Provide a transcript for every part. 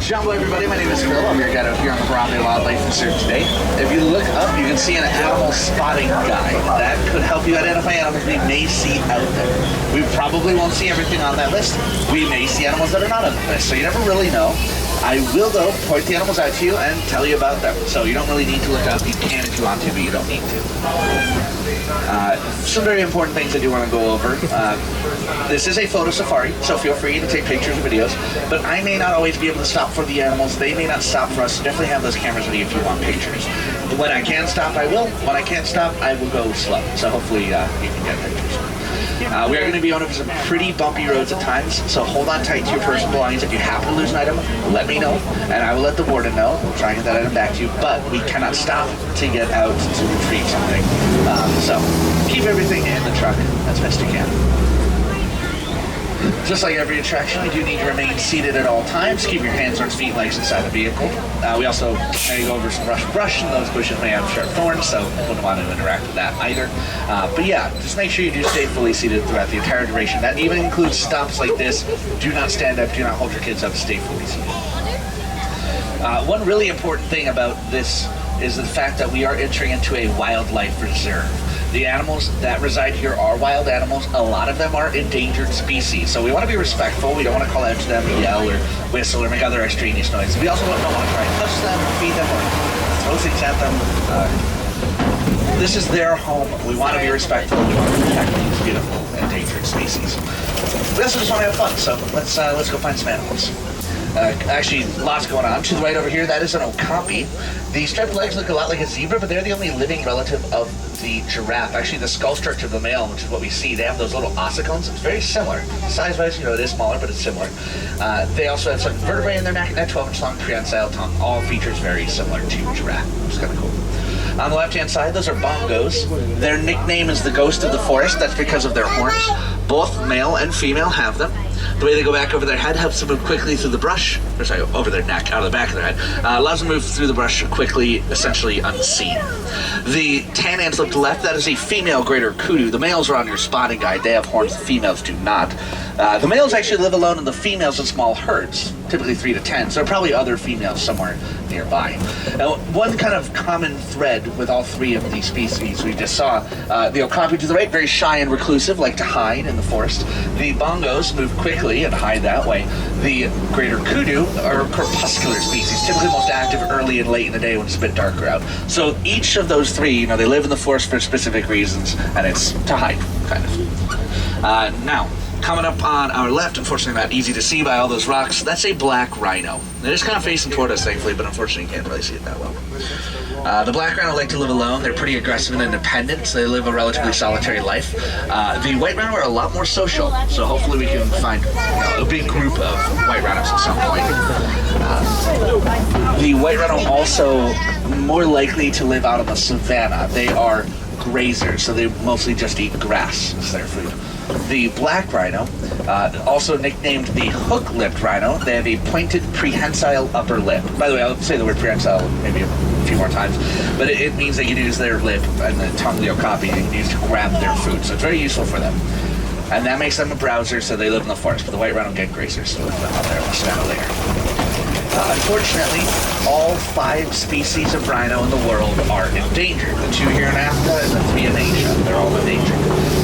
Jumbo, everybody. My name is Phil. I'm your guide out here on the Broadway Wildlife Reserve today. If you look up, you can see an animal spotting guide. That could help you identify animals we may see out there. We probably won't see everything on that list. We may see animals that are not on the list, so you never really know. I will, though, point the animals out to you and tell you about them. So you don't really need to look up. You can if you want to, but you don't need to. Some very important things I do want to go over. This is a photo safari, so feel free to take pictures or videos, but I may not always be able to stop for the animals. They may not stop for us, so definitely have those cameras ready if you want pictures. When I can stop, I will. When I can't stop, I will go slow. So hopefully you can get pictures. We are going to be on some pretty bumpy roads at times, so hold on tight to your personal belongings. If you happen to lose an item, let me know, and I will let the warden know. We'll try and get that item back to you, but we cannot stop to get out to retrieve something. So keep everything in the truck as best you can. Just like every attraction, we do need to remain seated at all times. Keep your hands, arms, feet, legs inside the vehicle. We also may go over some brush, and those bushes may have sharp thorns, so wouldn't want to interact with that either. But yeah, just make sure you do stay fully seated throughout the entire duration. That even includes stops like this. Do not stand up, do not hold your kids up, stay fully seated. One really important thing about this is the fact that we are entering into a wildlife reserve. The animals that reside here are wild animals. A lot of them are endangered species. So we want to be respectful. We don't want to call out to them, yell or whistle or make other extraneous noises. We also don't want to try and touch them, feed them, or throw things at them. This is their home. We want to be respectful. We want to protect these beautiful endangered species. We also just want to have fun. So let's go find some animals. Actually, lots going on. To the right over here, that is an okapi. The striped legs look a lot like a zebra, but they're the only living relative of the giraffe. Actually, the skull structure of the male, which is what we see, they have those little ossicones. It's very similar. Size-wise, it is smaller, but it's similar. They also have some vertebrae in their neck and a 12-inch long prehensile tongue. All features very similar to giraffe, which is kind of cool. On the left-hand side, those are bongos. Their nickname is the ghost of the forest. That's because of their horns. Both male and female have them. The way they go back over their head helps them move quickly through the brush, or sorry, over their neck, out of the back of their head. Allows them to move through the brush quickly, essentially unseen. The tan antelope to the left, that is a female greater kudu. The males are on your spotting guide. They have horns, the females do not. The males actually live alone and the females in small herds, typically 3 to 10, so there are probably other females somewhere nearby. Now, one kind of common thread with all three of these species we just saw, the okapi to the right, very shy and reclusive, like to hide in the forest. The bongos move quickly and hide that way. The greater kudu are crepuscular species, typically most active early and late in the day when it's a bit darker out. So each of those three, they live in the forest for specific reasons, and it's to hide, kind of. Now, coming up on our left, unfortunately not easy to see by all those rocks, that's a black rhino. They're just kind of facing toward us, thankfully, but unfortunately you can't really see it that well. The black rhino like to live alone. They're pretty aggressive and independent, so they live a relatively solitary life. The white rhino are a lot more social, so hopefully we can find a big group of white rhinos at some point. The white rhino also more likely to live out on the savanna. They are grazers, so they mostly just eat grass as their food. The black rhino, also nicknamed the hook-lipped rhino, they have a pointed prehensile upper lip. By the way, I'll say the word prehensile maybe a few more times, but it means they can use their lip and the tongue, the okapi, they can use to grab their food, so it's very useful for them. And that makes them a browser, so they live in the forest, but the white rhino get grazers, so we'll put them out there in the savanna later. Unfortunately, all 5 species of rhino in the world are endangered. The 2 here in Africa and the 3 in Asia. They're all endangered.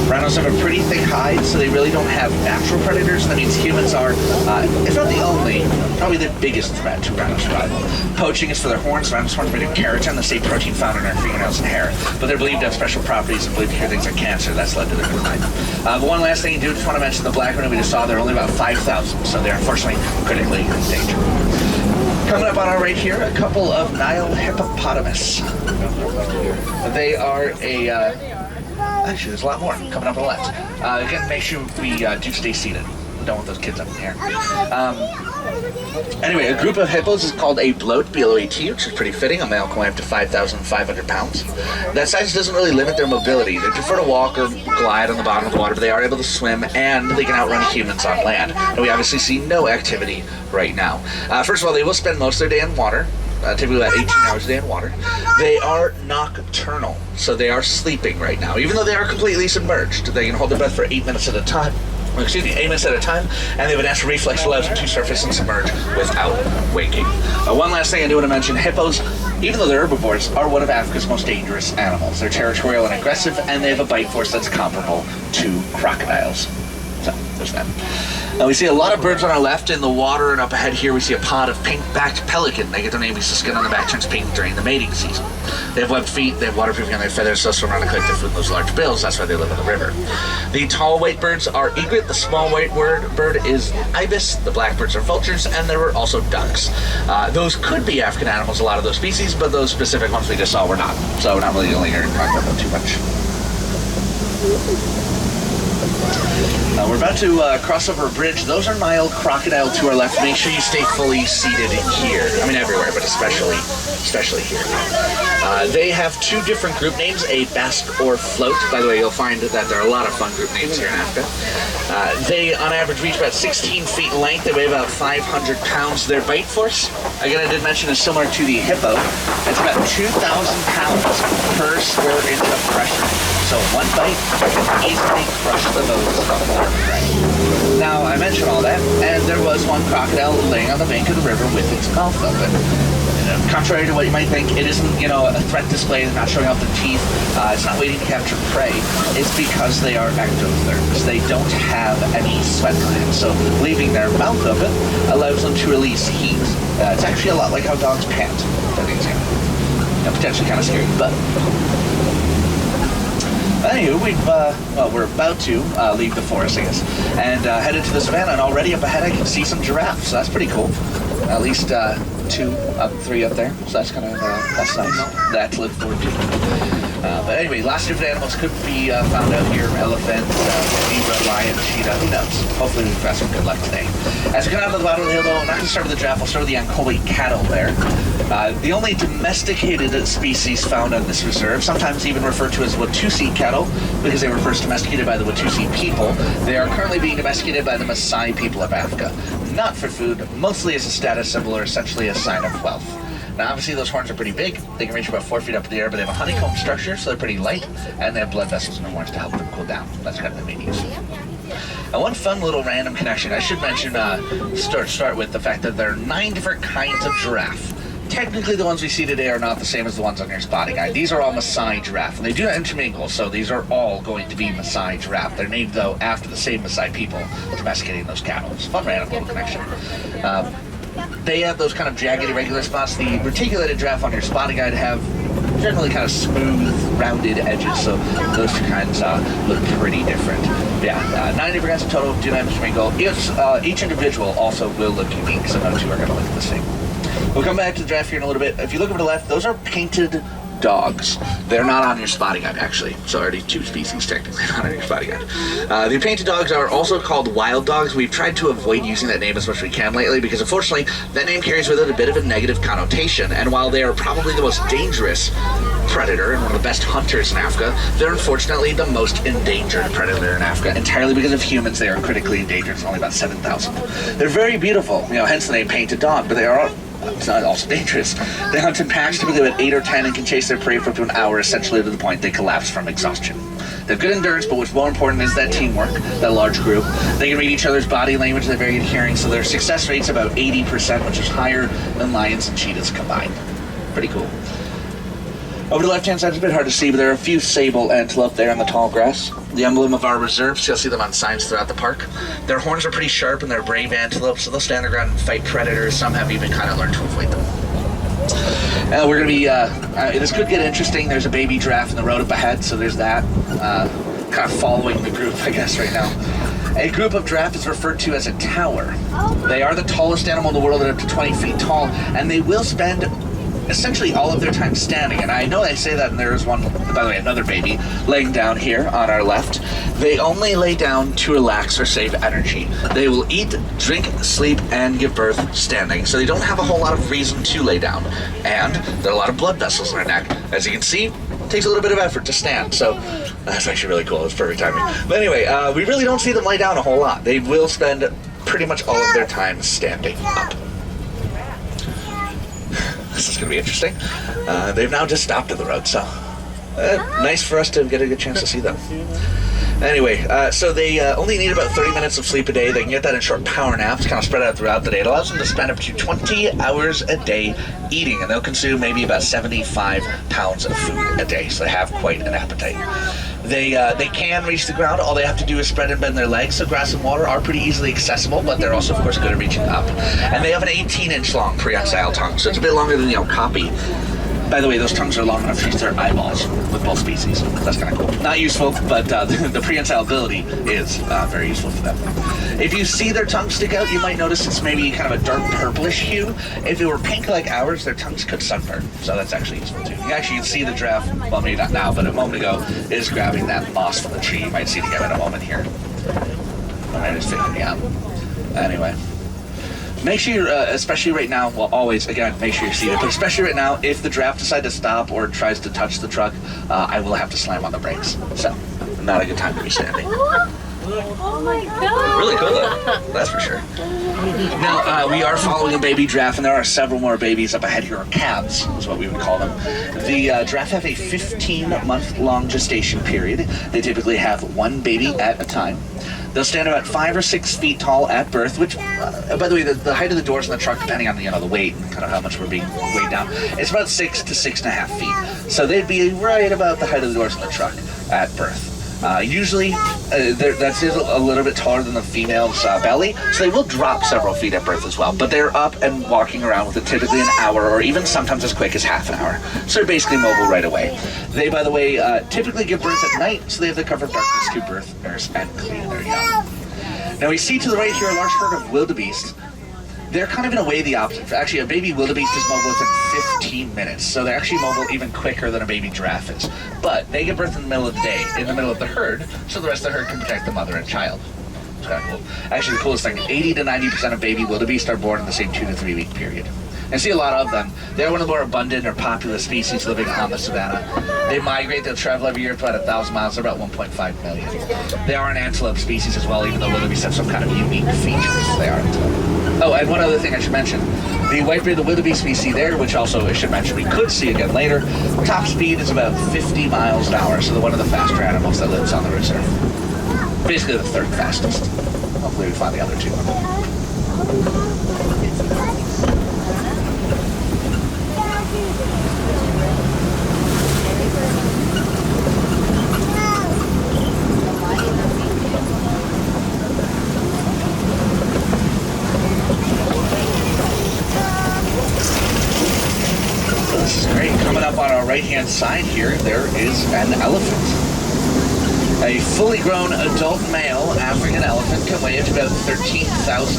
Rhinos have a pretty thick hide, so they really don't have natural predators. That means humans are, if not the only, probably the biggest threat to rhino survival. Poaching is for their horns. Rhinos' horns are made of keratin, the same protein found in our fingernails and hair. But they're believed to have special properties and believed to cure things like cancer. That's led to their decline. But one last thing you do, just want to mention the black rhino we just saw. There are only about 5,000, so they're unfortunately critically endangered. Coming up on our right here, a couple of Nile hippopotamus. They are actually there's a lot more coming up on the left. Again, make sure we do stay seated. We don't want those kids up in the air. Anyway, a group of hippos is called a bloat, B-L-O-A-T, which is pretty fitting. A male can weigh up to 5,500 pounds. That size doesn't really limit their mobility. They prefer to walk or glide on the bottom of the water, but they are able to swim, and they can outrun humans on land. And we obviously see no activity right now. First of all, they will spend most of their day in water. Typically about 18 hours a day in water. They are nocturnal, so they are sleeping right now. Even though they are completely submerged, they can hold their breath for 8 minutes at a time. 8 minutes at a time, and they have a natural reflex that allows them to surface and submerge without waking. One last thing I do want to mention, hippos, even though they're herbivores, are one of Africa's most dangerous animals. They're territorial and aggressive, and they have a bite force that's comparable to crocodiles. So, there's that. Now we see a lot of birds on our left in the water, and up ahead here we see a pod of pink-backed pelican. They get their name because the skin on the back turns pink during the mating season. They have webbed feet, they have waterproofing on their feathers, so swim around and collect their food in those large bills. That's why they live in the river. The tall white birds are egret, the small white bird is ibis, the black birds are vultures, and there were also ducks. Those could be African animals, a lot of those species, but those specific ones we just saw were not. So we're not really only hearing about them too much. We're about to cross over a bridge. Those are Nile crocodile to our left. Make sure you stay fully seated here. I mean everywhere, but especially here. They have two different group names, a basque or float. By the way, you'll find that there are a lot of fun group names here in Africa. They, on average, reach about 16 feet in length. They weigh about 500 pounds. Their bite force, again, I did mention, is similar to the hippo. It's about 2,000 pounds per square inch of pressure. So one bite can easily crush the bones of their prey. Now, I mentioned all that, and there was one crocodile laying on the bank of the river with its mouth open. Contrary to what you might think, it isn't, a threat display. They're not showing off their teeth. It's not waiting to capture prey. It's because they are ectotherms. They don't have any sweat glands, so leaving their mouth open allows them to release heat. It's actually a lot like how dogs pant, for example. Potentially kind of scary, but anywho, we're about to leave the forest, I guess, and head into the savannah, and already up ahead I can see some giraffes, so that's pretty cool. At least 3 up there, so that's that's nice. That to look forward to. But anyway, lots of different animals could be found out here. Elephant, zebra, lion, cheetah, who knows? Hopefully we've got some good luck today. As we come out of the bottom of the hill, though, I'm not going to start with the giraffe, I'll start with the Ankole cattle there. The only domesticated species found on this reserve, sometimes even referred to as Watusi cattle, because they were first domesticated by the Watusi people. They are currently being domesticated by the Maasai people of Africa. Not for food, mostly as a status symbol or essentially a sign of wealth. Now obviously those horns are pretty big. They can reach about 4 feet up in the air, but they have a honeycomb structure, so they're pretty light, and they have blood vessels in their horns to help them cool down. That's kind of the main use. Now one fun little random connection, I should mention, start with the fact that there are 9 different kinds of giraffe. Technically, the ones we see today are not the same as the ones on your spotting guide. These are all Maasai giraffe, and they do not intermingle, so these are all going to be Maasai giraffe. They're named, though, after the same Maasai people domesticating those cattle. It's a fun random little connection. They have those kind of jagged, irregular spots. The reticulated giraffe on your spotting guide have generally kind of smooth, rounded edges, so those two kinds look pretty different. Yeah, 9 different kinds of total, do not intermingle. Each individual also will look unique, so no two are going to look the same. We'll come back to the giraffe here in a little bit. If you look over to the left, those are painted dogs. They're not on your spotting guide, actually. So already 2 species technically not on your spotting guide. The painted dogs are also called wild dogs. We've tried to avoid using that name as much as we can lately because unfortunately that name carries with it a bit of a negative connotation, and while they are probably the most dangerous predator and one of the best hunters in Africa, they're unfortunately the most endangered predator in Africa. Entirely because of humans, they are critically endangered. It's only about 7,000. They're very beautiful, hence the name painted dog, but they are it's not also dangerous. They hunt in packs, typically about 8 or 10, and can chase their prey for up to an hour, essentially to the point they collapse from exhaustion. They have good endurance, but what's more important is that teamwork, that large group. They can read each other's body language, they're very good hearing, so their success rate's about 80%, which is higher than lions and cheetahs combined. Pretty cool. Over the left-hand side, it's a bit hard to see, but there are a few sable antelope there in the tall grass. The emblem of our reserve, so you'll see them on signs throughout the park. Their horns are pretty sharp and they're brave antelope, so they'll stand their ground and fight predators. Some have even kind of learned to avoid them. We're going to be, this could get interesting. There's a baby giraffe in the road up ahead, so there's that. Kind of following the group, I guess, right now. A group of giraffe is referred to as a tower. They are the tallest animal in the world at up to 20 feet tall, and they will spend essentially all of their time standing. And I know I say that, and there is one, by the way, another baby laying down here on our left. They only lay down to relax or save energy. They will eat, drink, sleep, and give birth standing. So they don't have a whole lot of reason to lay down. And there are a lot of blood vessels in their neck. As you can see, it takes a little bit of effort to stand. So that's actually really cool. It's perfect timing. But anyway, we really don't see them lay down a whole lot. They will spend pretty much all of their time standing up. This is going to be interesting. They've now just stopped at the road, so nice for us to get a good chance to see them. Anyway, so they only need about 30 minutes of sleep a day. They can get that in short power naps, kind of spread out throughout the day. It allows them to spend up to 20 hours a day eating, and they'll consume maybe about 75 pounds of food a day, so they have quite an appetite. They can reach the ground. All they have to do is spread and bend their legs, so grass and water are pretty easily accessible, but they're also, of course, good at reaching up. And they have an 18-inch long prehensile tongue, so it's a bit longer than the Okapi. By the way, those tongues are long enough to reach their eyeballs with both species. That's kind of cool. Not useful, but the prehensile ability is very useful for them. If you see their tongue stick out, you might notice it's maybe kind of a dark purplish hue. If it were pink like ours, their tongues could sunburn, so that's actually useful too. You actually can see the giraffe, well, maybe not now, but a moment ago, is grabbing that moss from the tree. You might see it again in a moment here. I'm just figuring it out. Anyway. Make sure, especially right now, well, always, again, make sure you're seated, but especially right now, if the giraffe decides to stop or tries to touch the truck, I will have to slam on the brakes. So, not a good time to be standing. Oh my God! Really cool, though. That's for sure. Now, we are following a baby giraffe, and there are several more babies up ahead here, or calves, is what we would call them. The giraffe have a 15-month-long gestation period. They typically have one baby at a time. They'll stand about 5 or 6 feet tall at birth, which, by the way, the height of the doors in the truck, depending on the weight and kind of how much we're being weighed down, it's about 6 to 6.5 feet. So they'd be right about the height of the doors in the truck at birth. Usually, that's a little bit taller than the female's belly, so they will drop several feet at birth as well. But they're up and walking around within typically an hour, or even sometimes as quick as half an hour. So they're basically mobile right away. They, by the way, typically give birth at night, so they have the cover of darkness to birth, nurse, and clean their young. Now we see to the right here a large herd of wildebeest. They're kind of in a way the opposite. Actually, a baby wildebeest is mobile within 15 minutes, so they're actually mobile even quicker than a baby giraffe is. But they give birth in the middle of the day, in the middle of the herd, so the rest of the herd can protect the mother and child. It's kind of cool. Actually, the coolest thing, 80 to 90% of baby wildebeest are born in the same 2 to 3 week period. I see a lot of them. They're one of the more abundant or popular species living on the savanna. They migrate, they'll travel every year for about 1,000 miles, they're about 1.5 million. They are an antelope species as well, even though wildebeest have some kind of unique features. They are antelope. Oh, and one other thing I should mention. The white-bearded wildebeest we see there, which also I should mention we could see again later, top speed is about 50 miles an hour, so they're one of the faster animals that lives on the reserve. Basically the third fastest. Hopefully we find the other two. Right-hand side here, there is an elephant. A fully grown adult male African elephant can weigh up to about 13,000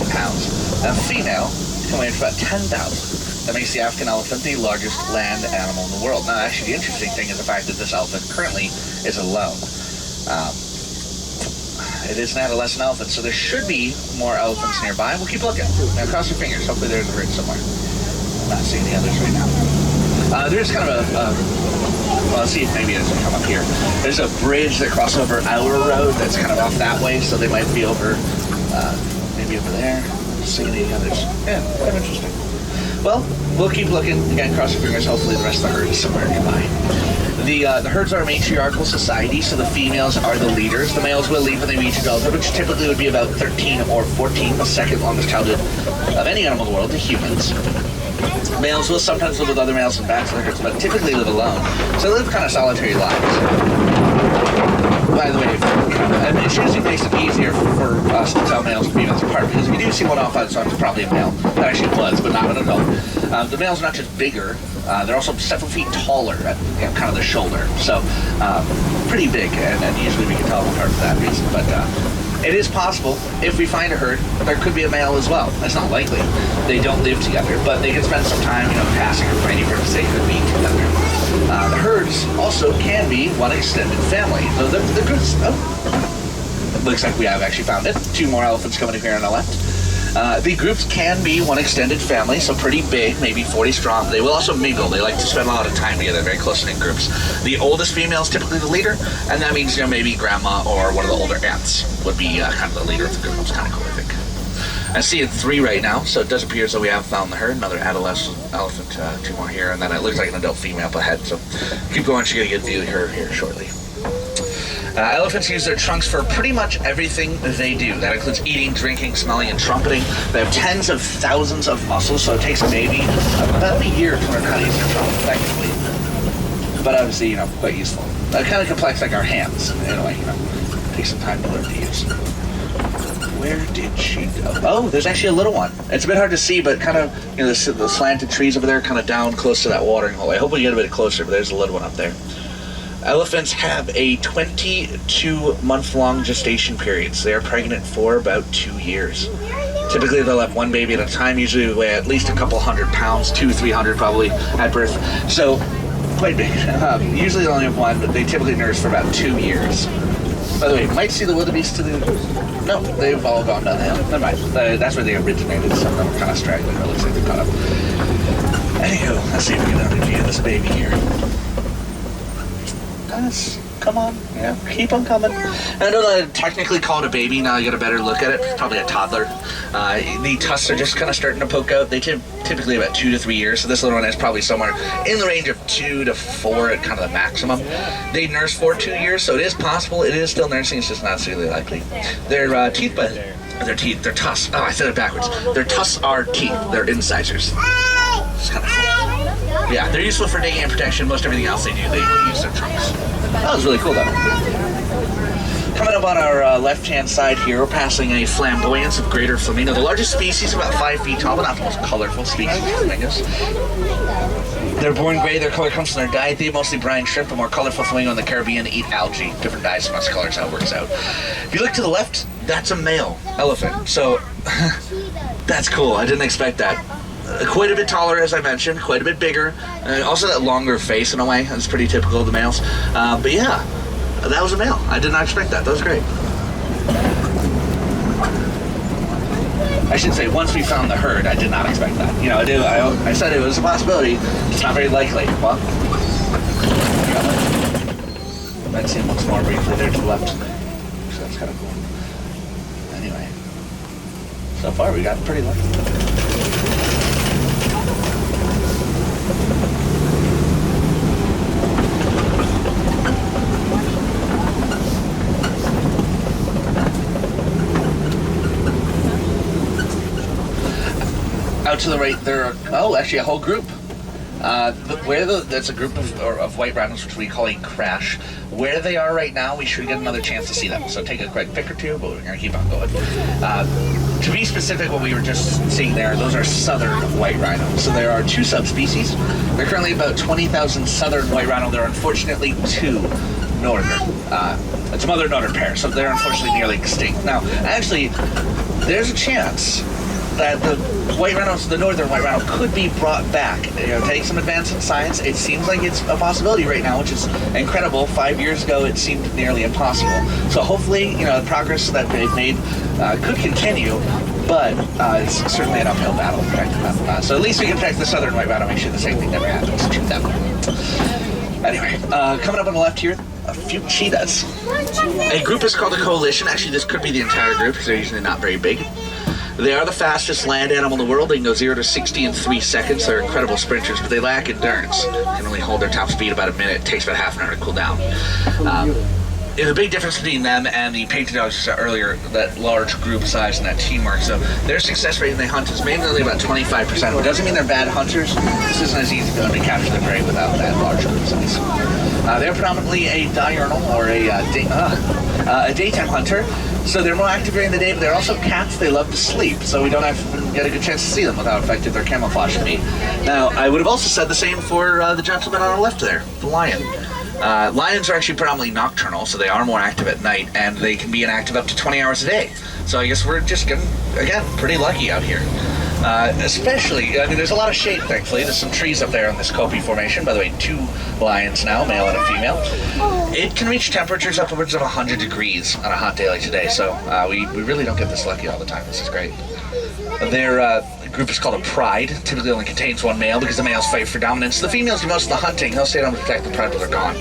pounds. A female can weigh up to about 10,000. That makes the African elephant the largest land animal in the world. Now, actually, the interesting thing is the fact that this elephant currently is alone. It is an adolescent elephant, so there should be more elephants nearby. We'll keep looking. Now, cross your fingers. Hopefully they're in the herd somewhere. I'm not seeing the others right now. There's kind of well, let's see if maybe it doesn't come up here. There's a bridge that crosses over our road that's kind of off that way, so they might be over, maybe over there. See any others. Yeah, kind of interesting. Well, we'll keep looking. Again, cross your fingers. Hopefully the rest of the herd is somewhere nearby. The herds are a matriarchal society, so the females are the leaders. The males will lead when they reach adulthood, which typically would be about 13 or 14, the second longest childhood of any animal in the world to humans. Males will sometimes live with other males in bachelor herds, but typically live alone. So they live kind of solitary lives. By the way, it usually makes it easier for us to tell males and females apart, because we do see one off outside, it's probably a male. That actually was, but not an adult. The males are not just bigger, they're also several feet taller at kind of the shoulder. So pretty big, and usually we can tell them apart for that reason. But it is possible, if we find a herd, there could be a male as well. That's not likely. They don't live together, but they can spend some time, passing or for any purpose they could be together. The herds also can be one extended family. So the groups, looks like we have actually found it. 2 more elephants coming in here on the left. The groups can be one extended family, so pretty big, maybe 40 strong. They will also mingle. They like to spend a lot of time together, very close-knit groups. The oldest female is typically the leader, and that means, maybe grandma or one of the older aunts would be kind of the leader of the group. It's kind of cool, I think. I see 3 right now, so it does appear as though we have found the herd. Another adolescent elephant, 2 more here, and then it looks like an adult female up ahead. So keep going, she's going to get a view of her here shortly. Elephants use their trunks for pretty much everything they do. That includes eating, drinking, smelling, and trumpeting. They have tens of thousands of muscles, so it takes a baby about a year to learn how to use their trunk effectively. But obviously, you know, quite useful. Kind of complex like our hands, in a way, you know. Takes some time to learn to use. Where did she go? Oh, there's actually a little one. It's a bit hard to see, but kind of, you know, the slanted trees over there, kind of down close to that watering hole. I hope we get a bit closer, but there's a little one up there. Elephants have a 22-month-long gestation period, so they are pregnant for about 2 years. Typically, they'll have one baby at a time. Usually, they weigh at least a couple 100 pounds, 200-300 probably at birth. So, quite big. Usually, they only have one, but they typically nurse for about 2 years. By the way, you might see the wildebeest to the... No, they've all gone down the hill. Never mind. That's where they originated. Some of them are kind of straggling. It looks like they're caught up. Anywho, let's see if we can review this baby here. Guys, come on. Yeah, keep on coming. I know that I technically call it a baby. Now I get a better look at it. It's probably a toddler. The tusks are just kind of starting to poke out. They typically about 2 to 3 years. So this little one is probably somewhere in the range of 2 to 4 at kind of the maximum. They nurse for 2 years, so it is possible. It is still nursing. It's just not really likely. Their their tusks. Oh, I said it backwards. Their tusks are teeth. They're incisors. It's kind of cool. Yeah, they're useful for digging and protection. Most everything else they do, they use their trunks. That was really cool, though. Coming up on our left-hand side here, we're passing a flamboyance of greater flamingo. The largest species, about 5 feet tall, but not the most colorful species of flamingos. They're born gray. Their color comes from their diet. They eat mostly brine shrimp. A more colorful flamingo in the Caribbean eat algae. Different diets, much colors, how it works out. If you look to the left, that's a male elephant. So, that's cool. I didn't expect that. Quite a bit taller, as I mentioned, quite a bit bigger. Also that longer face in a way. That's pretty typical of the males. But yeah, that was a male. I did not expect that. That was great. I should say, once we found the herd, I did not expect that. You know, I said it was a possibility. It's not very likely. Well, let's see once more briefly there to the left. So that's kind of cool. Anyway, so far we got pretty lucky. Out to the right, there are, actually a whole group. That's a group of white rhinos, which we call a crash. Where they are right now, we should get another chance to see them. So take a quick pic or two, but we're going to keep on going. To be specific, what we were just seeing there, those are southern white rhinos. So there are 2 subspecies. There are currently about 20,000 southern white rhino. There are unfortunately 2 northern. It's a mother-daughter pair, so they're unfortunately nearly extinct. Now, actually, there's a chance that the white rhinos, the northern white rhino, could be brought back. You know, take some advance in science. It seems like it's a possibility right now, which is incredible. 5 years ago, it seemed nearly impossible. So hopefully, you know, the progress that they've made could continue, but it's certainly an uphill battle protecting them. So at least we can protect the southern white rhino, make sure the same thing never happens to them. Anyway, coming up on the left here, a few cheetahs. A group is called a coalition. Actually, this could be the entire group because they're usually not very big. They are the fastest land animal in the world. They can go 0 to 60 in 3 seconds. They're incredible sprinters, but they lack endurance. They can only hold their top speed about a minute. It takes about half an hour to cool down. There's a big difference between them and the painted dogs you saw earlier, that large group size and that teamwork. So their success rate when they hunt is mainly about 25%. It doesn't mean they're bad hunters. This isn't as easy for them to capture the prey without that large group size. They're predominantly a diurnal or a daytime hunter. So they're more active during the day, but they're also cats. They love to sleep, so we don't have to get a good chance to see them without effective their camouflage to be. Now, I would have also said the same for the gentleman on our left there, the lion. Lions are actually predominantly nocturnal, so they are more active at night, and they can be inactive up to 20 hours a day. So I guess we're just getting, again, pretty lucky out here. Especially, I mean, there's a lot of shade, thankfully. There's some trees up there on this Kopi formation. By the way, 2 lions now, male and a female. It can reach temperatures upwards of 100 degrees on a hot day like today, so we really don't get this lucky all the time. This is great. Their group is called a pride. Typically only contains 1 male because the males fight for dominance. The females do most of the hunting. They'll stay down to protect the pride when they're gone.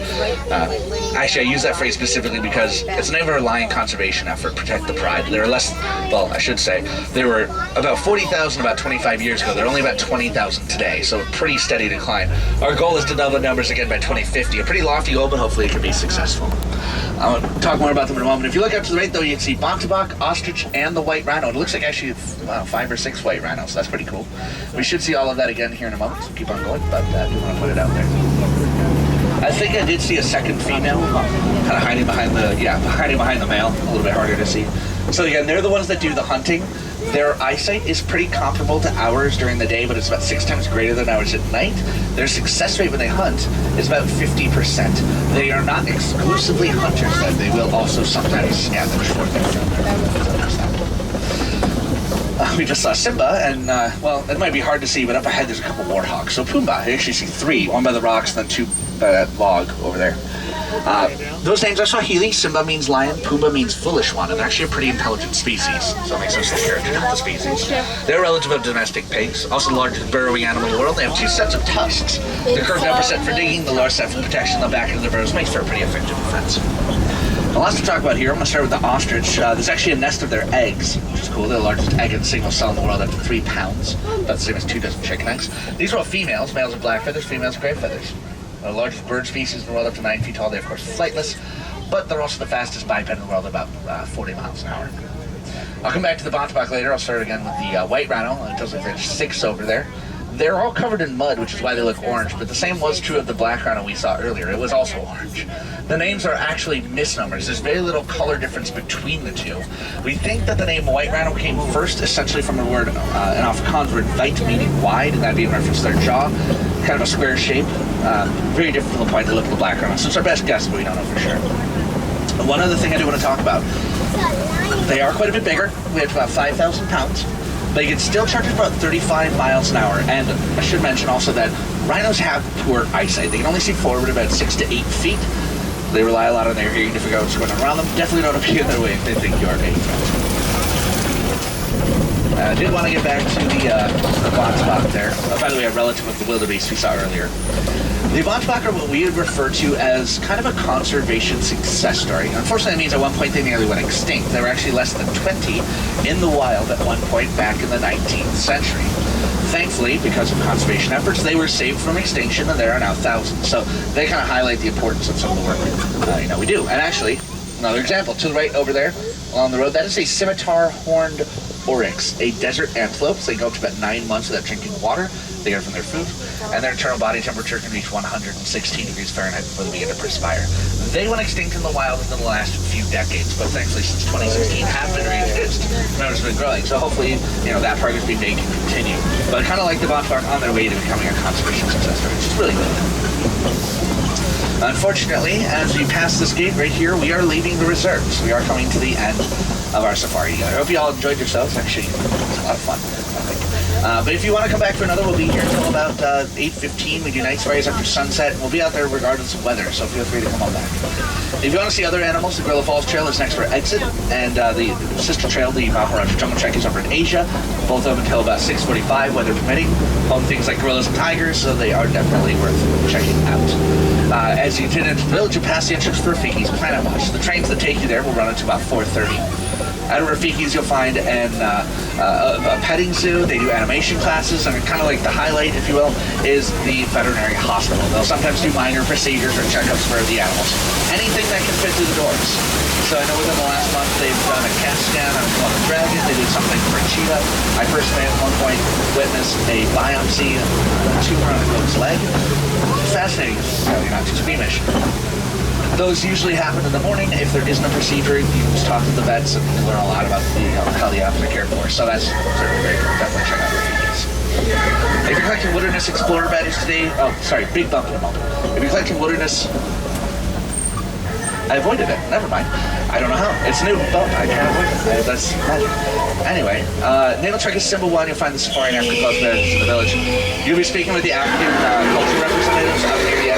Actually, I use that phrase specifically because it's the name of a lion conservation effort, protect the pride. There are less, well, I should say, there were about 40,000 about 25 years ago. There are only about 20,000 today, so a pretty steady decline. Our goal is to double the numbers again by 2050. A pretty lofty goal, but hopefully it can be successful. I'll talk more about them in a moment. If you look up to the right, though, you can see bontebok, ostrich, and the white rhino. It looks like actually 5 or 6 white rhinos, so that's pretty cool. We should see all of that again here in a moment, so keep on going, but I do want to put it out there. I think I did see a second female, kind of hiding behind the male, a little bit harder to see. So again, they're the ones that do the hunting. Their eyesight is pretty comparable to ours during the day, but it's about 6 times greater than ours at night. Their success rate when they hunt is about 50%. They are not exclusively hunters, though. They will also sometimes scavenge for their food. We just saw Simba, and, well, it might be hard to see, but up ahead there's a couple warthogs. So Pumbaa, I actually see 3, one by the rocks and then 2 by that log over there. Those names are Swahili. Simba means lion, Pumbaa means foolish one, and they're actually a pretty intelligent species, so it makes sense the character of the species. They're a relative of domestic pigs, also the largest burrowing animal in the world. They have 2 sets of tusks. The curved upper set for digging, the lower set for protection. The back end of their burrows makes for a pretty effective defense. Lots to talk about here. I'm going to start with the ostrich. There's actually a nest of their eggs, which is cool. They're the largest egg and single cell in the world, up to 3 pounds. That's the same as 2 dozen chicken eggs. These are all females. Males are black feathers, females are gray feathers. The largest bird species in the world, up to 9 feet tall. They're, of course, flightless, but they're also the fastest biped in the world, about 40 miles an hour. I'll come back to the bontebok later. I'll start again with the white rhino. It does look like there's 6 over there. They're all covered in mud, which is why they look orange, but the same was true of the black rhino we saw earlier. It was also orange. The names are actually misnomers. There's very little color difference between the two. We think that the name white rhino came first, essentially from a word, an Afrikaans word, vite, meaning wide, and that'd be in reference to their jaw. Kind of a square shape. Very different from the point they look of the black rhino. So it's our best guess, but we don't know for sure. One other thing I do want to talk about. They are quite a bit bigger. We have about 5,000 pounds. They can still charge at about 35 miles an hour. And I should mention also that rhinos have poor eyesight. They can only see forward about 6 to 8 feet. They rely a lot on their hearing to figure out what's going on around them. Definitely don't appear in their way if they think you're a threat. I did want to get back to the bontebok there. By the way, a relative of the wildebeest we saw earlier. The bontebok are what we would refer to as kind of a conservation success story. Unfortunately, that means at one point they nearly went extinct. There were actually less than 20 in the wild at one point back in the 19th century. Thankfully, because of conservation efforts, they were saved from extinction, and there are now thousands. So they kind of highlight the importance of some of the work we do. And actually, another example to the right over there along the road, that is a scimitar-horned oryx, a desert antelope. So they go up to about 9 months without drinking water. They get it from their food, and their internal body temperature can reach 116 degrees Fahrenheit before they begin to perspire. They went extinct in the wild within the last few decades, but thankfully since 2016 have been reintroduced. Numbers have been growing, so hopefully that progress being made can continue. But kind of like the bontebok, on their way to becoming a conservation success story, which is really good. Unfortunately, as we pass this gate right here, we are leaving the reserves. We are coming to the end of our safari. I hope you all enjoyed yourselves. Actually, it was a lot of fun, I think. But if you want to come back for another, we'll be here until about 8:15. We do night safaris after sunset. We'll be out there regardless of weather, so feel free to come on back. If you want to see other animals, the Gorilla Falls Trail is next for exit, and the sister trail, the Mount Raja Jungle Trek, is over in Asia. Both of them until about 6:45, weather permitting. Home things like gorillas and tigers, so they are definitely worth checking out. As you get into the village, you pass the entrance for Rafiki's Planet Watch. The trains that take you there will run until about 4:30. At Rafiki's, you'll find a petting zoo. They do animation classes, and kind of like the highlight, if you will, is the veterinary hospital. They'll sometimes do minor procedures or checkups for the animals. Anything that can fit through the doors. So I know within the last month they've done a CAT scan on a Komodo dragon. They did something for a cheetah. I personally at one point witnessed a biopsy of a tumor on a goat's leg. Fascinating, you're not too squeamish. Those usually happen in the morning. If there isn't a procedure, you just talk to the vets and learn a lot about how the animals are cared for. So that's certainly very good. Definitely check out Rafiki's. If you're collecting Wilderness Explorer badges today, big bump in a moment. If you're collecting Wilderness, I avoided it. Never mind. I don't know how. It's new bump. I can't avoid it. That's magic. Anyway, Naval Trek is symbol 1. You'll find the safari and African Club badges in the village. You'll be speaking with the African cultural representatives out here.